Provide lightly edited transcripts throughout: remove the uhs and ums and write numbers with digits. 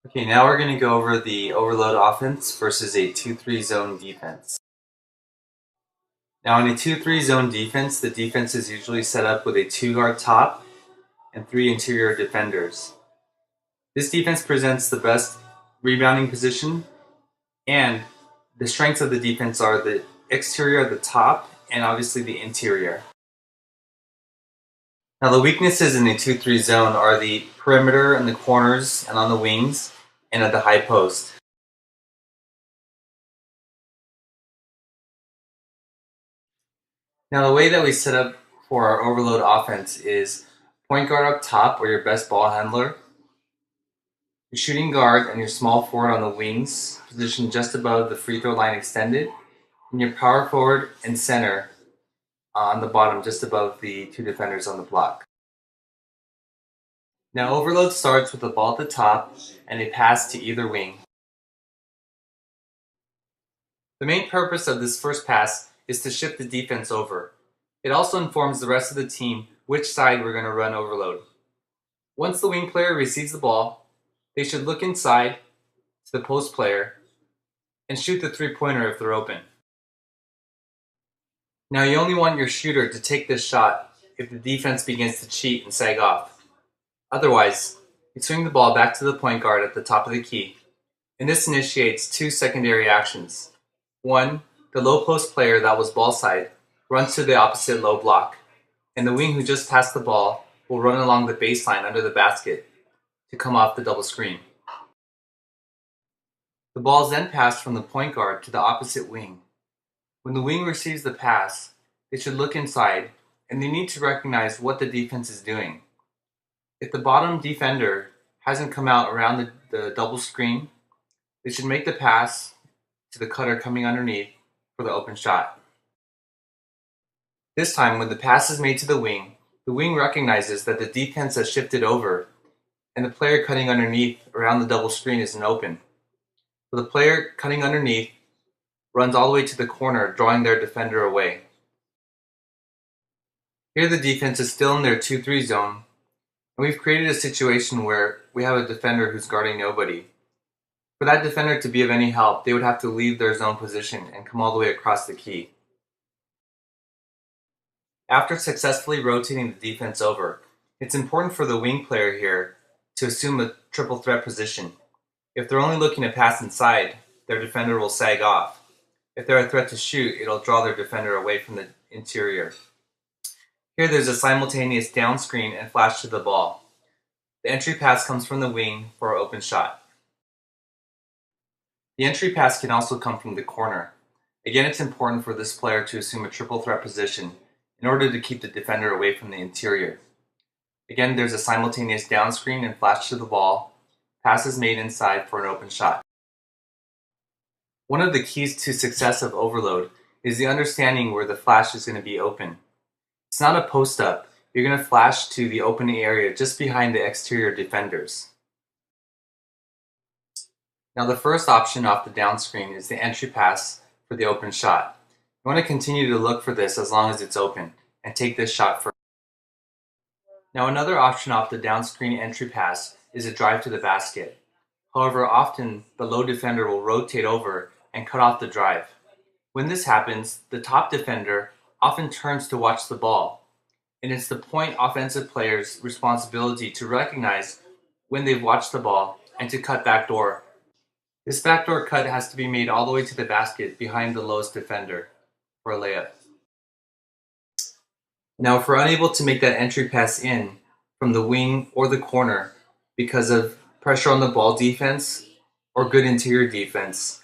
Okay, now we're going to go over the overload offense versus a 2-3 zone defense. Now in a 2-3 zone defense, the defense is usually set up with a 2-guard top and 3 interior defenders. This defense presents the best rebounding position, and the strengths of the defense are the exterior at the top and obviously the interior. Now the weaknesses in a 2-3 zone are the perimeter and the corners and on the wings and at the high post. Now the way that we set up for our overload offense is point guard up top, or your best ball handler, your shooting guard and your small forward on the wings, positioned just above the free throw line extended, and your power forward and center on the bottom, just above the two defenders on the block. Now overload starts with the ball at the top and a pass to either wing. The main purpose of this first pass is to shift the defense over. It also informs the rest of the team which side we're going to run overload. Once the wing player receives the ball, they should look inside to the post player and shoot the three-pointer if they're open. Now you only want your shooter to take this shot if the defense begins to cheat and sag off. Otherwise, you swing the ball back to the point guard at the top of the key, and this initiates two secondary actions. One, the low post player that was ball side runs to the opposite low block, and the wing who just passed the ball will run along the baseline under the basket to come off the double screen. The ball is then passed from the point guard to the opposite wing. When the wing receives the pass, they should look inside, and they need to recognize what the defense is doing. If the bottom defender hasn't come out around the double screen, they should make the pass to the cutter coming underneath for the open shot. This time, when the pass is made to the wing recognizes that the defense has shifted over, and the player cutting underneath around the double screen isn't open. So the player cutting underneath runs all the way to the corner, drawing their defender away. Here the defense is still in their 2-3 zone, and we've created a situation where we have a defender who's guarding nobody. For that defender to be of any help, they would have to leave their zone position and come all the way across the key. After successfully rotating the defense over, it's important for the wing player here to assume a triple threat position. If they're only looking to pass inside, their defender will sag off. If they're a threat to shoot, it'll draw their defender away from the interior. Here there's a simultaneous down screen and flash to the ball. The entry pass comes from the wing for an open shot. The entry pass can also come from the corner. Again, it's important for this player to assume a triple threat position in order to keep the defender away from the interior. Again, there's a simultaneous down screen and flash to the ball. Pass is made inside for an open shot. One of the keys to success of overload is the understanding where the flash is going to be open. It's not a post up. You're going to flash to the open area just behind the exterior defenders. Now the first option off the down screen is the entry pass for the open shot. You want to continue to look for this as long as it's open and take this shot first. Now another option off the down screen entry pass is a drive to the basket. However, often the low defender will rotate over and cut off the drive. When this happens, the top defender often turns to watch the ball, and it's the point offensive player's responsibility to recognize when they've watched the ball and to cut backdoor. This backdoor cut has to be made all the way to the basket behind the lowest defender for a layup. Now, if we're unable to make that entry pass in from the wing or the corner because of pressure on the ball defense or good interior defense,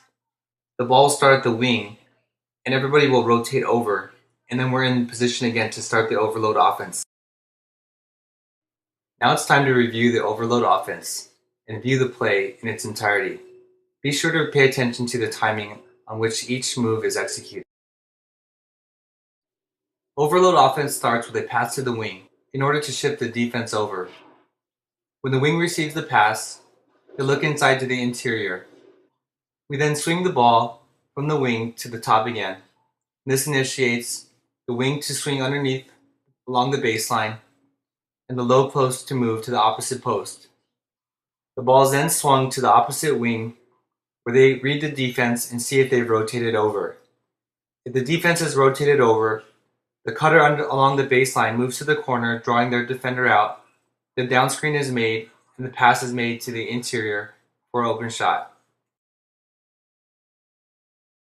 the ball will start at the wing and everybody will rotate over, and then we're in position again to start the overload offense. Now it's time to review the overload offense and view the play in its entirety. Be sure to pay attention to the timing on which each move is executed. Overload offense starts with a pass to the wing in order to shift the defense over. When the wing receives the pass, they look inside to the interior. We then swing the ball from the wing to the top again. This initiates the wing to swing underneath along the baseline and the low post to move to the opposite post. The ball is then swung to the opposite wing where they read the defense and see if they've rotated over. If the defense is rotated over, the cutter along the baseline moves to the corner, drawing their defender out. The down screen is made, and the pass is made to the interior for an open shot.